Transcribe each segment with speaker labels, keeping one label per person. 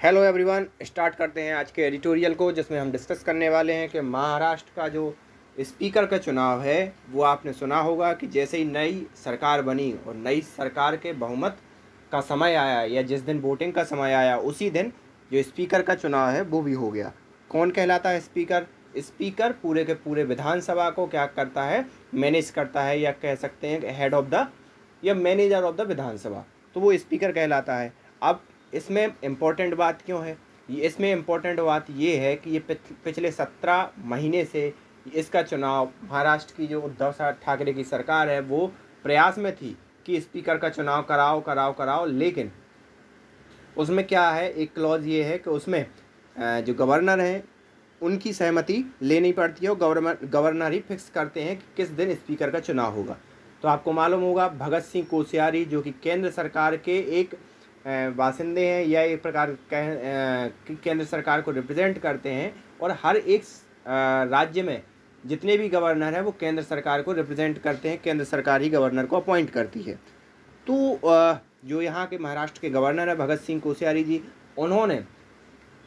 Speaker 1: Hello everyone, start करते हैं आज के एडिटोरियल को, जिसमें हम डिस्कस करने वाले हैं कि महाराष्ट्र का जो स्पीकर का चुनाव है वो आपने सुना होगा कि जैसे ही नई सरकार बनी और नई सरकार के बहुमत का समय आया या जिस दिन वोटिंग का समय आया उसी दिन जो स्पीकर का चुनाव है वो भी हो गया। कौन कहलाता है स्पीकर? स्पीकर पूरे के पूरे विधानसभा को क्या करता है, मैनेज करता है, या कह सकते हैं हेड ऑफ द या मैनेजर ऑफ द विधानसभा, तो वो स्पीकर कहलाता है। अब इसमें इम्पोर्टेंट बात क्यों है? इसमें इम्पोर्टेंट बात ये है कि ये पिछले 17 महीने से इसका चुनाव महाराष्ट्र की जो उद्धव ठाकरे की सरकार है वो प्रयास में थी कि स्पीकर का चुनाव कराओ कराओ कराओ, लेकिन उसमें क्या है, एक क्लॉज ये है कि उसमें जो गवर्नर हैं उनकी सहमति लेनी पड़ती है और गवर्नर ही फिक्स करते हैं कि किस दिन स्पीकर का चुनाव होगा। तो आपको मालूम होगा भगत सिंह कोश्यारी जो कि केंद्र सरकार के एक बासिंदे हैं या एक प्रकार केंद्र सरकार को रिप्रेजेंट करते हैं, और हर एक राज्य में जितने भी गवर्नर हैं वो केंद्र सरकार को रिप्रेजेंट करते हैं, केंद्र सरकार ही गवर्नर को अपॉइंट करती है। तो जो यहाँ के महाराष्ट्र के गवर्नर है भगत सिंह कोश्यारी जी, उन्होंने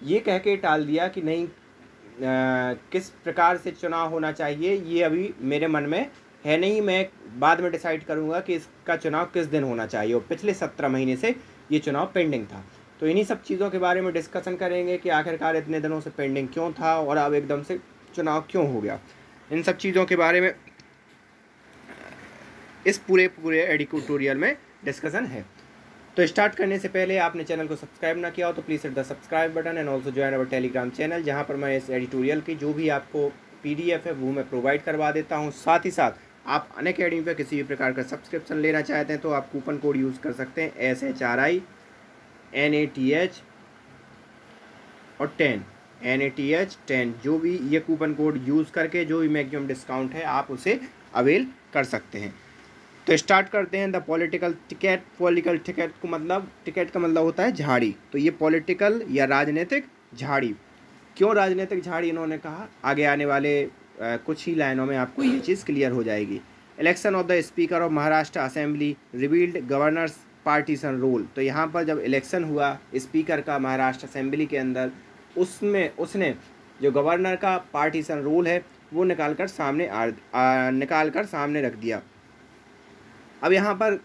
Speaker 1: ये कह के टाल दिया कि नहीं, किस प्रकार से चुनाव होना चाहिए ये अभी मेरे मन में है नहीं, मैं बाद में डिसाइड करूँगा कि इसका चुनाव किस दिन होना चाहिए। और पिछले 17 महीने से ये चुनाव पेंडिंग था। तो इन्हीं सब चीज़ों के बारे में डिस्कशन करेंगे कि आखिरकार इतने दिनों से पेंडिंग क्यों था और अब एकदम से चुनाव क्यों हो गया। इन सब चीज़ों के बारे में इस पूरे एडिटोरियल में डिस्कशन है। तो स्टार्ट करने से पहले आपने चैनल को सब्सक्राइब ना किया हो तो please hit the subscribe button and also join our Telegram channel, जहाँ पर मैं इस एडिटोरियल की जो भी आपको PDF है वो मैं प्रोवाइड करवा देता हूँ। साथ ही साथ आप अनअकैडमी पे किसी भी प्रकार का सब्सक्रिप्शन लेना चाहते हैं तो आप कूपन कोड यूज़ कर सकते हैं SHRI NATH और 10 जो भी ये कूपन कोड यूज़ करके जो भी मैक्सिमम डिस्काउंट है आप उसे अवेल कर सकते हैं। तो स्टार्ट करते हैं। द पॉलिटिकल टिकट को मतलब, टिकट का मतलब होता है झाड़ी, तो ये पॉलिटिकल या राजनीतिक झाड़ी। क्यों राजनीतिक झाड़ी इन्होंने कहा, आगे आने वाले कुछ ही लाइनों में आपको ये चीज़ क्लियर हो जाएगी। Election of the speaker of Maharashtra assembly revealed governor's partisan role. तो यहाँ पर जब इलेक्शन हुआ स्पीकर का महाराष्ट्र असेंबली के अंदर, उसमें उसने जो गवर्नर का पार्टीशन रोल है वो निकाल कर सामने रख दिया। अब यहाँ पर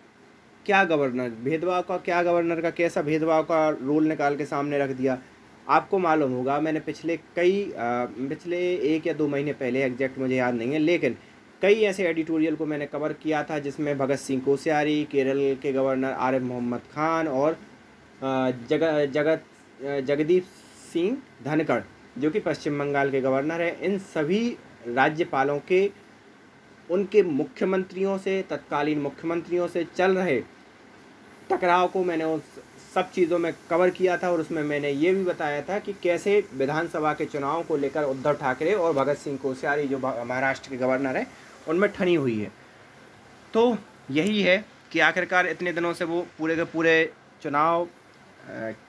Speaker 1: क्या गवर्नर का कैसा भेदभाव का रोल निकाल के सामने रख दिया। आपको मालूम होगा, मैंने पिछले 1 या 2 महीने पहले, एग्जैक्ट मुझे याद नहीं है, लेकिन कई ऐसे एडिटोरियल को मैंने कवर किया था जिसमें भगत सिंह कोश्यारी, केरल के गवर्नर आरिफ मोहम्मद खान और जगदीप सिंह धनखड़ जो कि पश्चिम बंगाल के गवर्नर हैं, इन सभी राज्यपालों के उनके मुख्यमंत्रियों से, तत्कालीन मुख्यमंत्रियों से चल रहे टकराव को मैंने उस सब चीज़ों में कवर किया था, और उसमें मैंने ये भी बताया था कि कैसे विधानसभा के चुनाव को लेकर उद्धव ठाकरे और भगत सिंह कोश्यारी जो महाराष्ट्र के गवर्नर हैं उनमें ठनी हुई है। तो यही है कि आखिरकार इतने दिनों से वो पूरे के पूरे चुनाव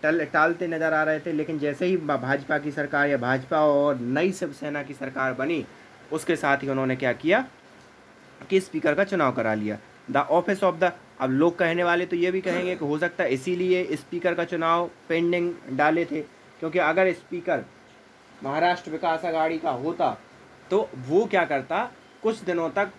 Speaker 1: टालते नज़र आ रहे थे, लेकिन जैसे ही भाजपा की सरकार या भाजपा और नई शिवसेना की सरकार बनी उसके साथ ही उन्होंने क्या किया कि स्पीकर का चुनाव करा लिया। द ऑफिस ऑफ द, अब लोग कहने वाले तो ये भी कहेंगे कि हो सकता है इसीलिए स्पीकर का चुनाव पेंडिंग डाले थे, क्योंकि अगर स्पीकर महाराष्ट्र विकास अघाड़ी का होता तो वो क्या करता, कुछ दिनों तक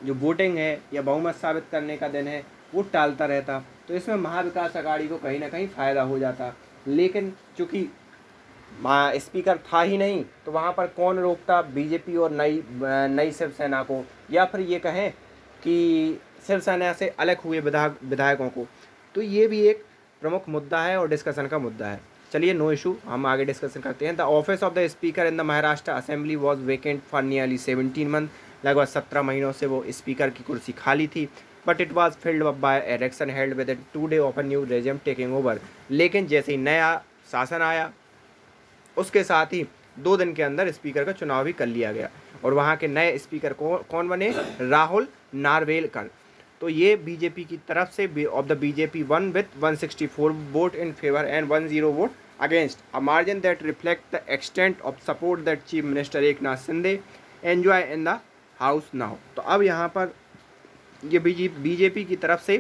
Speaker 1: जो वोटिंग है या बहुमत साबित करने का दिन है वो टालता रहता, तो इसमें महाविकास अघाड़ी को कहीं ना कहीं फ़ायदा हो जाता। लेकिन चूँकि स्पीकर था ही नहीं तो वहाँ पर कौन रोकता, बीजेपी और नई शिवसेना को, या फिर ये कहें कि शिवसेना से अलग हुए विधायकों को। तो ये भी एक प्रमुख मुद्दा है और डिस्कशन का मुद्दा है। चलिए, नो इशू, हम आगे डिस्कशन करते हैं। The office of the speaker in the Maharashtra assembly was vacant for nearly 17 month. लगभग 17 महीनों से वो स्पीकर की कुर्सी खाली थी, but it was filled up by election held with 2 day of a new regime taking over. लेकिन जैसे ही नया शासन आया उसके साथ ही 2 दिन के अंदर स्पीकर का चुनाव भी कर लिया गया, और वहाँ के नए स्पीकर कौन बने, राहुल नार्वेलकर। तो ये बीजेपी की तरफ से of the BJP one with 164 vote in favour and 10 vote against, a margin that reflect the extent of support that chief minister Eknath Shinde enjoy in the house now. तो अब यहाँ पर ये बीजेपी की तरफ से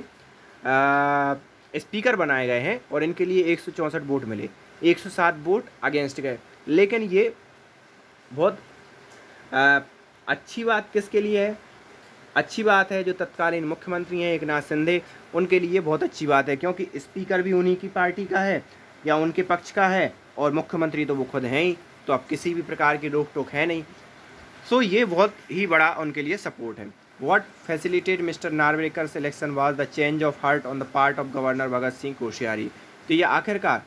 Speaker 1: स्पीकर बनाए गए हैं और इनके लिए 164 वोट मिले, 107 वोट अगेंस्ट गए। लेकिन ये बहुत अच्छी बात किसके लिए है? अच्छी बात है जो तत्कालीन मुख्यमंत्री हैं एकनाथ शिंदे, उनके लिए बहुत अच्छी बात है, क्योंकि स्पीकर भी उन्हीं की पार्टी का है या उनके पक्ष का है और मुख्यमंत्री तो वो खुद हैं ही, तो अब किसी भी प्रकार की रोक टोक है नहीं। सो ये बहुत ही बड़ा उनके लिए सपोर्ट है। What facilitated Mr. Narवेकर's election was the change of heart on the part of Governor Bhagat Singh Koshyari. तो ये आखिरकार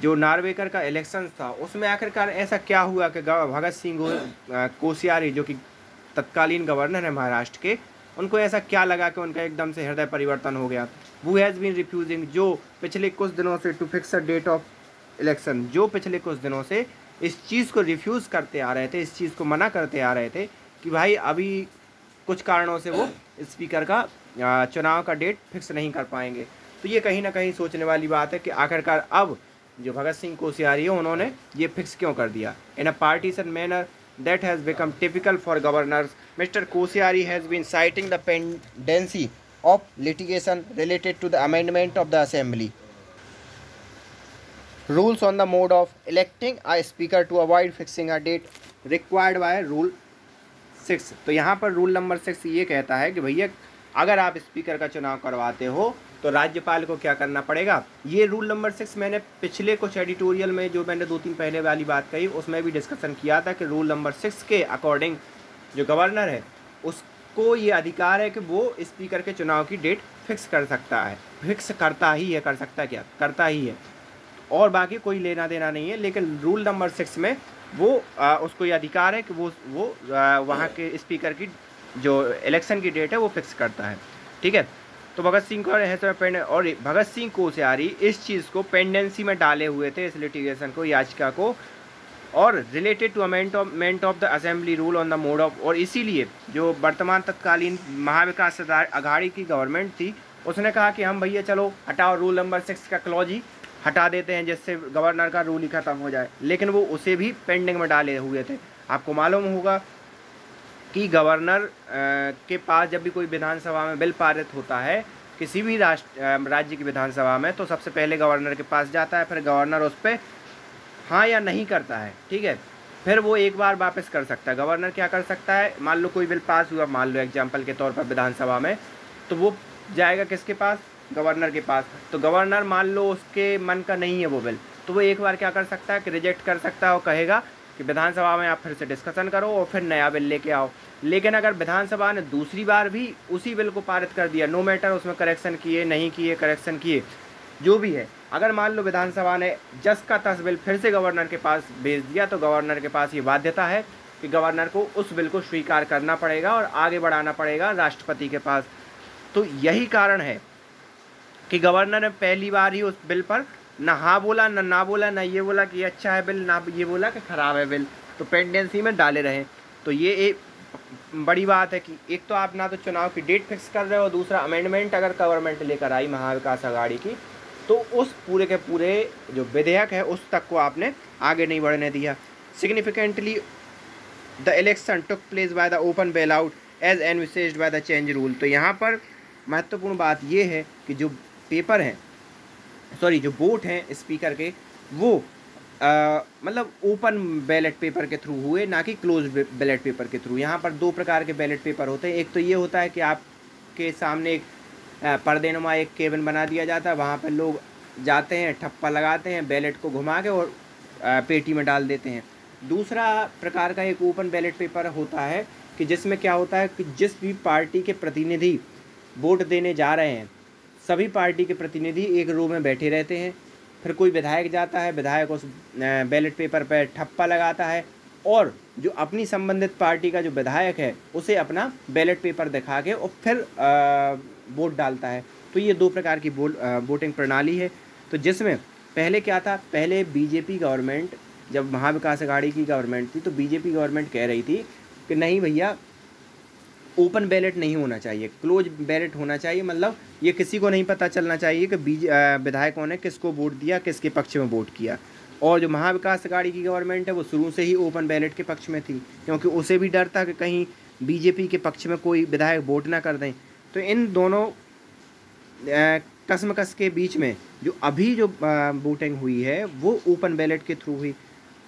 Speaker 1: जो नार्वेकर का इलेक्शन था उसमें आखिरकार ऐसा क्या हुआ कि भगत सिंह कोश्यारी जो कि तत्कालीन गवर्नर है महाराष्ट्र के, उनको ऐसा क्या लगा कि उनका एकदम से हृदय परिवर्तन हो गया। Who has been refusing, जो पिछले कुछ दिनों से to fix a date of election, जो पिछले कुछ दिनों से इस चीज़ को रिफ्यूज़ करते आ रहे थे, इस चीज़ को मना करते आ रहे थे कि भाई अभी कुछ कारणों से वो स्पीकर का चुनाव का डेट फिक्स नहीं कर पाएंगे। तो ये कहीं ना कहीं सोचने वाली बात है कि आखिरकार अब जो भगत सिंह कोश्यारी है उन्होंने ये फिक्स क्यों कर दिया। In a partisan manner that has become typical for governors, mister Koshyari has been citing the pendency of litigation related to the amendment of the assembly rules on the mode of electing a speaker to avoid fixing a date required by rule 6। तो यहाँ पर rule number 6 ये कहता है कि भैया अगर आप स्पीकर का चुनाव करवाते हो तो राज्यपाल को क्या करना पड़ेगा। ये रूल नंबर 6 मैंने पिछले कुछ एडिटोरियल में जो मैंने 2-3 पहले वाली बात कही उसमें भी डिस्कशन किया था कि रूल नंबर 6 के अकॉर्डिंग जो गवर्नर है उसको ये अधिकार है कि वो स्पीकर के चुनाव की डेट फिक्स कर सकता है, फिक्स करता ही है, कर सकता क्या, करता ही है, और बाकी कोई लेना देना नहीं है। लेकिन रूल नंबर 6 में वो उसको ये अधिकार है कि वो वहाँ के स्पीकर की जो इलेक्शन की डेट है वो फिक्स करता है। ठीक है, तो भगत सिंह को और भगत सिंह कोश्यारी इस चीज़ को पेंडेंसी में डाले हुए थे, इस लिटिगेशन को, याचिका को, और related to amendment of the assembly rule on the mode of, और इसीलिए जो वर्तमान तत्कालीन महाविकास अघाड़ी की गवर्नमेंट थी उसने कहा कि हम भैया चलो हटाओ रूल नंबर 6 का क्लॉज ही हटा देते हैं जिससे गवर्नर का रूल ही ख़त्म हो जाए। लेकिन वो उसे भी पेंडिंग में डाले हुए थे। आपको मालूम होगा कि गवर्नर के पास जब भी कोई विधानसभा में बिल पारित होता है किसी भी राज्य की विधानसभा में, तो सबसे पहले गवर्नर के पास जाता है, फिर गवर्नर उस पर हाँ या नहीं करता है। ठीक है, फिर वो एक बार वापस कर सकता है। गवर्नर क्या कर सकता है, मान लो कोई बिल पास हुआ, मान लो एग्जाम्पल के तौर पर विधानसभा में, तो वो जाएगा किसके पास, गवर्नर के पास। तो गवर्नर मान लो उसके मन का नहीं है वो बिल, तो वो एक बार क्या कर सकता है कि रिजेक्ट कर सकता है और कहेगा कि विधानसभा में आप फिर से डिस्कशन करो और फिर नया बिल लेके आओ। लेकिन अगर विधानसभा ने दूसरी बार भी उसी बिल को पारित कर दिया, नो मैटर उसमें करेक्शन किए नहीं किए, करेक्शन किए जो भी है, अगर मान लो विधानसभा ने जस का तस बिल फिर से गवर्नर के पास भेज दिया, तो गवर्नर के पास ये बाध्यता है कि गवर्नर को उस बिल को स्वीकार करना पड़ेगा और आगे बढ़ाना पड़ेगा राष्ट्रपति के पास। तो यही कारण है कि गवर्नर ने पहली बार ही उस बिल पर ना हाँ बोला ना बोला, ना ये बोला कि अच्छा है बिल, ना ये बोला कि ख़राब है बिल, तो पेंडेंसी में डाले रहे। तो ये एक बड़ी बात है कि एक तो आप ना तो चुनाव की डेट फिक्स कर रहे हो, दूसरा अमेंडमेंट अगर गवर्नमेंट लेकर आई महाविकास अघाड़ी की, तो उस पूरे के पूरे जो विधेयक है उस तक को आपने आगे नहीं बढ़ने दिया। Significantly the election took place by the open ballot as envisaged by the change rule. तो यहाँ पर महत्वपूर्ण बात ये है कि जो पेपर हैं, जो वोट हैं स्पीकर के, वो मतलब ओपन बैलेट पेपर के थ्रू हुए, ना कि क्लोज बैलेट पेपर के थ्रू। यहाँ पर 2 प्रकार के बैलेट पेपर होते हैं। एक तो ये होता है कि आपके सामने एक पर्देनुमा एक केबिन बना दिया जाता है, वहाँ पर लोग जाते हैं, ठप्पा लगाते हैं, बैलेट को घुमा के और पेटी में डाल देते हैं। दूसरा प्रकार का एक ओपन बैलेट पेपर होता है कि जिसमें क्या होता है कि जिस भी पार्टी के प्रतिनिधि वोट देने जा रहे हैं, सभी पार्टी के प्रतिनिधि एक रो में बैठे रहते हैं। फिर कोई विधायक जाता है, विधायक उस बैलेट पेपर पर ठप्पा लगाता है और जो अपनी संबंधित पार्टी का जो विधायक है उसे अपना बैलेट पेपर दिखा के और फिर वोट डालता है। तो ये 2 प्रकार की वोटिंग प्रणाली है। तो जिसमें पहले क्या था, पहले बीजेपी गवर्नमेंट, जब महाविकास अघाड़ी की गवर्नमेंट थी, तो बीजेपी गवर्नमेंट कह रही थी कि नहीं भैया ओपन बैलेट नहीं होना चाहिए, क्लोज बैलेट होना चाहिए। मतलब ये किसी को नहीं पता चलना चाहिए कि विधायकों ने किसको वोट दिया, किसके पक्ष में वोट किया। और जो महाविकास अघाड़ी की गवर्नमेंट है वो शुरू से ही ओपन बैलेट के पक्ष में थी, क्योंकि उसे भी डर था कि कहीं बीजेपी के पक्ष में कोई विधायक वोट ना कर दें। तो इन दोनों कसमकस के बीच में जो अभी जो वोटिंग हुई है वो ओपन बैलेट के थ्रू हुई।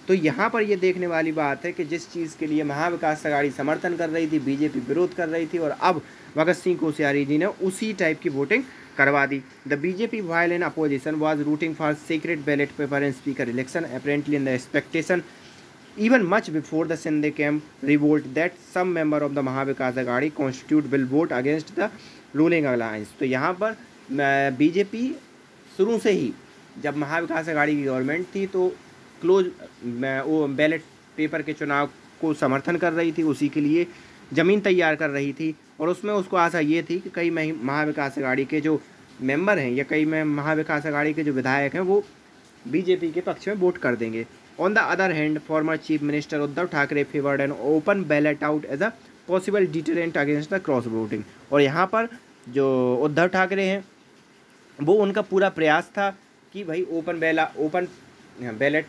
Speaker 1: तो यहाँ पर ये देखने वाली बात है कि जिस चीज़ के लिए महाविकास अघाड़ी समर्थन कर रही थी, बीजेपी विरोध कर रही थी, और अब भगत सिंह कोश्यारी जी ने उसी टाइप की वोटिंग करवा दी। The BJP while in opposition was rooting for secret ballot paper in speaker election apparently in the expectation even much before the Sindh camp revolt that some member of the Mahavikas Aghadi constitute will vote against the ruling alliance। तो यहाँ पर BJP शुरू से ही, जब महाविकास अघाड़ी की government थी तो close वो बैलेट पेपर के चुनाव को समर्थन कर रही थी, उसी के लिए ज़मीन तैयार कर रही थी, और उसमें उसको आशा ये थी कि कई महाविकास अघाड़ी के जो मेंबर हैं या कई महाविकास अघाड़ी के जो विधायक हैं वो बीजेपी के पक्ष में वोट कर देंगे। On the other hand, former Chief Minister Uddhav Thackeray favored an open ballot out as a possible deterrent against the cross voting। और यहाँ पर जो उद्धव ठाकरे हैं वो उनका पूरा प्रयास था कि भाई ओपन बैलेट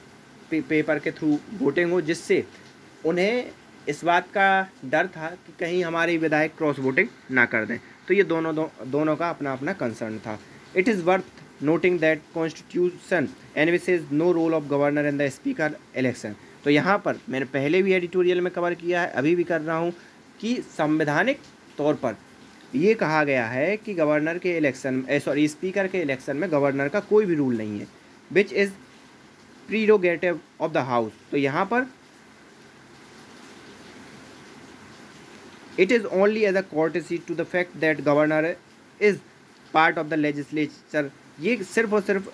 Speaker 1: पेपर के थ्रू वोटिंग हो, जिससे उन्हें इस बात का डर था कि कहीं हमारे विधायक क्रॉस वोटिंग ना कर दें। तो ये दोनों का अपना अपना कंसर्न था। It is worth noting that constitution envisages no role of governor in the speaker election. तो यहाँ पर मैंने पहले भी एडिटोरियल में कवर किया है, अभी भी कर रहा हूँ, कि संवैधानिक तौर पर ये कहा गया है कि गवर्नर के इलेक्शन स्पीकर के इलेक्शन में गवर्नर का कोई भी रूल नहीं है, which is prerogative of the house. तो यहाँ पर it is only as a courtesy to the fact that governor is part of the legislature. ये सिर्फ और सिर्फ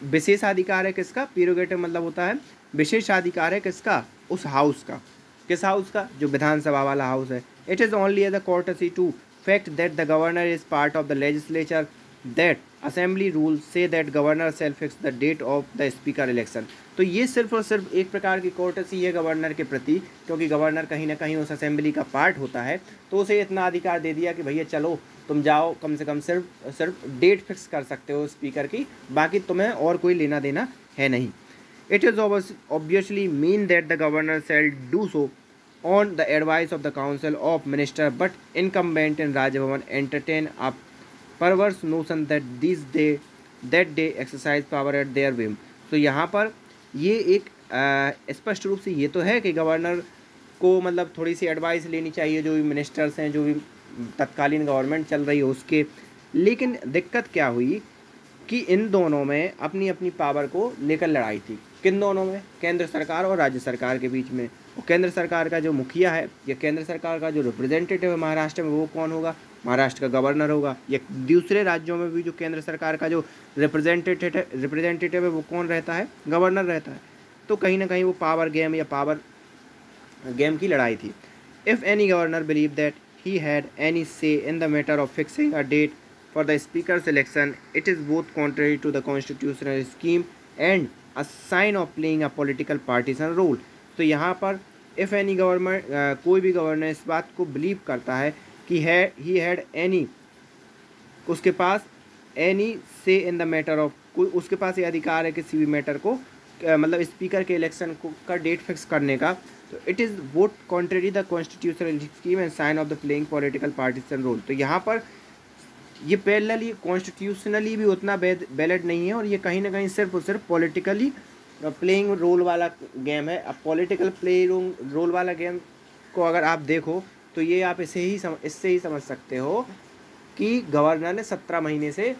Speaker 1: विशेषाधिकार है किसका, प्रीरोगेटिव मतलब होता है विशेषाधिकार है किसका, उस हाउस का। किस हाउस का, जो विधानसभा वाला हाउस है। It is only as a courtesy to fact that the governor is part of the legislature that assembly rule says that governor shall fix the date of the speaker election. तो ये सिर्फ और सिर्फ एक प्रकार की कोर्टसी है गवर्नर के प्रति, क्योंकि गवर्नर कहीं ना कहीं उस असेंबली का पार्ट होता है, तो उसे इतना अधिकार दे दिया कि भैया चलो तुम जाओ, कम से कम सिर्फ डेट फिक्स कर सकते हो स्पीकर की, बाकी तुम्हें और कोई लेना देना है नहीं। It is obviously mean that the governor shell do so on the advice of the council of minister, but incumbent in Raj Bhavan entertain a परवर्स notion that they exercise power eight there Vim. तो यहाँ पर ये एक स्पष्ट रूप से ये तो है कि गवर्नर को मतलब थोड़ी सी एडवाइस लेनी चाहिए, जो भी मिनिस्टर्स हैं, जो भी तत्कालीन गवर्नमेंट चल रही है उसके। लेकिन दिक्कत क्या हुई कि इन दोनों में अपनी अपनी पावर को लेकर लड़ाई थी। किन दोनों में, केंद्र सरकार और राज्य सरकार के बीच में। और केंद्र सरकार का जो मुखिया है या केंद्र सरकार का जो रिप्रेजेंटेटिव है महाराष्ट्र में, वो कौन होगा, महाराष्ट्र का गवर्नर होगा। या दूसरे राज्यों में भी जो केंद्र सरकार का जो रिप्रेजेंटेटिव है वो कौन रहता है, गवर्नर रहता है। तो कहीं ना कहीं वो पावर गेम या पावर गेम की लड़ाई थी। If any governor believe that he had any say in the matter of fixing a date for the speaker's election, it is both contrary to the constitutional scheme and a sign of playing a political partisan role। तो यहाँ पर if any government कोई भी governor इस बात को believe करता है कि he had any, उसके पास any say in the matter of, कोई उसके पास ये अधिकार है किसी भी मैटर को मतलब स्पीकर के इलेक्शन को का डेट फिक्स करने का, तो it is vote contrary the constitutional scheme and sign of the playing political partisan role. तो यहाँ पर ये पैरेलली कॉन्स्टिट्यूशनली भी उतना वैलिड नहीं है, और ये कहीं ना कहीं सिर्फ और सिर्फ पॉलिटिकली प्लेइंग रोल वाला गेम है। अब पॉलिटिकल प्लेइंग रोल वाला गेम को अगर आप देखो तो ये आप इससे ही समझ सकते हो कि गवर्नर ने 17 महीने से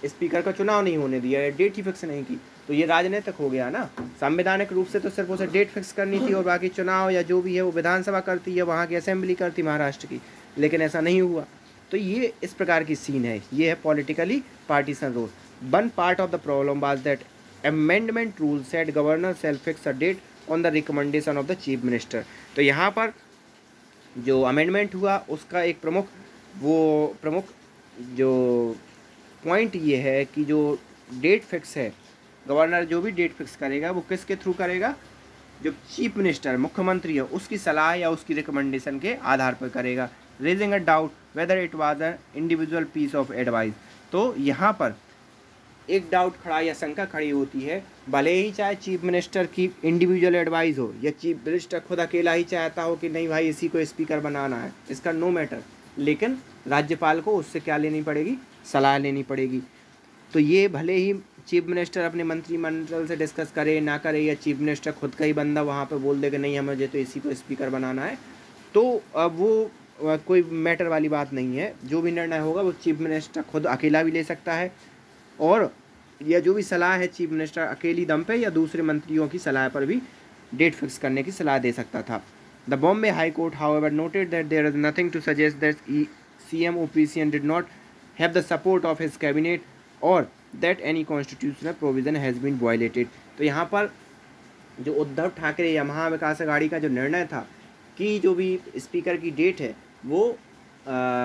Speaker 1: स्पीकर का चुनाव नहीं होने दिया है, डेट ही फिक्स नहीं की, तो ये राजनीतिक हो गया ना। संवैधानिक रूप से तो सिर्फ उसे डेट फिक्स करनी थी और बाकी चुनाव या जो भी है वो विधानसभा करती है, वहाँ की असेंबली करती महाराष्ट्र की, लेकिन ऐसा नहीं हुआ। तो ये इस प्रकार की सीन है, ये है politically partisan role. One part of the problem was that amendment rule set governor shall fix a date on the recommendation of the chief minister. तो यहाँ पर जो अमेंडमेंट हुआ उसका एक प्रमुख जो पॉइंट ये है कि जो डेट फिक्स है, गवर्नर जो भी डेट फिक्स करेगा वो किसके थ्रू करेगा, जो चीफ मिनिस्टर मुख्यमंत्री है उसकी सलाह या उसकी रिकमेंडेशन के आधार पर करेगा। Raising a doubt whether it was an individual piece of advice. तो यहाँ पर एक डाउट खड़ा या शंका खड़ी होती है, भले ही चाहे चीफ मिनिस्टर की इंडिविजुअल एडवाइस हो या चीफ मिनिस्टर खुद अकेला ही चाहता हो कि नहीं भाई इसी को स्पीकर बनाना है, इसका नो मैटर, लेकिन राज्यपाल को उससे क्या लेनी पड़ेगी, सलाह लेनी पड़ेगी। तो ये भले ही चीफ मिनिस्टर अपने मंत्रिमंडल से डिस्कस करे ना करे, या चीफ मिनिस्टर खुद का ही बंदा वहाँ पे बोल दे कि नहीं हमें तो इसी को स्पीकर बनाना है, तो अब वो कोई मैटर वाली बात नहीं है। जो भी निर्णय होगा वो चीफ मिनिस्टर खुद अकेला भी ले सकता है, और यह जो भी सलाह है चीफ मिनिस्टर अकेली दम पे या दूसरे मंत्रियों की सलाह पर भी डेट फिक्स करने की सलाह दे सकता था। The Bombay High Court however noted that there is nothing to suggest that CM OPCN did not have the support of his cabinet और that any constitutional provision has been violated. तो यहाँ पर जो उद्धव ठाकरे या महाविकास अघाड़ी का जो निर्णय था कि जो भी स्पीकर की डेट है वो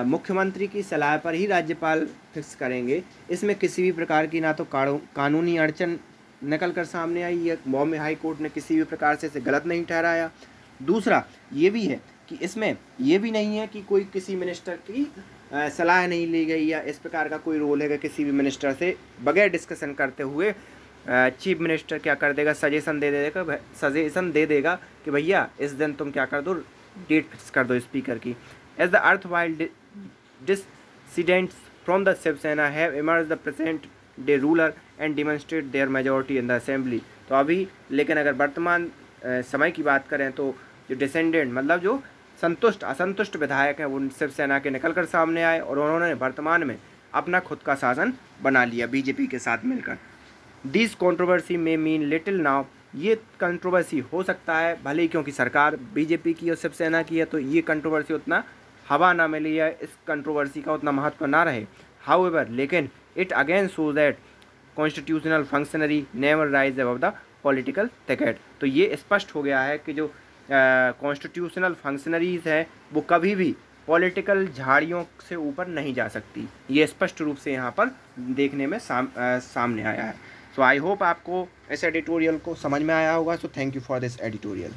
Speaker 1: मुख्यमंत्री की सलाह पर ही राज्यपाल फिक्स करेंगे, इसमें किसी भी प्रकार की ना तो कानूनी अड़चन निकल कर सामने आई है, बॉम्बे हाई कोर्ट ने किसी भी प्रकार से इसे गलत नहीं ठहराया। दूसरा ये भी है कि इसमें ये भी नहीं है कि कोई किसी मिनिस्टर की सलाह नहीं ली गई या इस प्रकार का कोई रोल है किसी भी मिनिस्टर से बगैर डिस्कशन करते हुए चीफ मिनिस्टर क्या कर देगा, सजेशन दे देगा कि भैया इस दिन तुम क्या कर दो, डेट फिक्स कर दो स्पीकर की। As the earth dissidents from the Shiv Sena have emerged the present day ruler and demonstrate their majority in the assembly। तो अभी लेकिन अगर वर्तमान समय की बात करें तो जो डिसेंडेंट मतलब जो असंतुष्ट विधायक हैं वो शिवसेना के निकल कर सामने आए और उन्होंने वर्तमान में अपना खुद का शासन बना लिया बीजेपी के साथ मिलकर। दिस कंट्रोवर्सी में मीन लिटिल नाउ, ये कंट्रोवर्सी हो सकता है भले ही क्योंकि सरकार बीजेपी की और शिवसेना की है तो ये कंट्रोवर्सी उतना हवा ना मिली है, इस कंट्रोवर्सी का उतना महत्व ना रहे। हाउएवर लेकिन it again show that constitutional functionary never rise above the political ticket. तो ये स्पष्ट हो गया है कि जो कॉन्स्टिट्यूशनल फंक्शनरीज है वो कभी भी पॉलिटिकल झाड़ियों से ऊपर नहीं जा सकती, ये स्पष्ट रूप से यहाँ पर देखने में सामने आया है। सो आई होप आपको इस एडिटोरियल को समझ में आया होगा। So thank you for this editorial.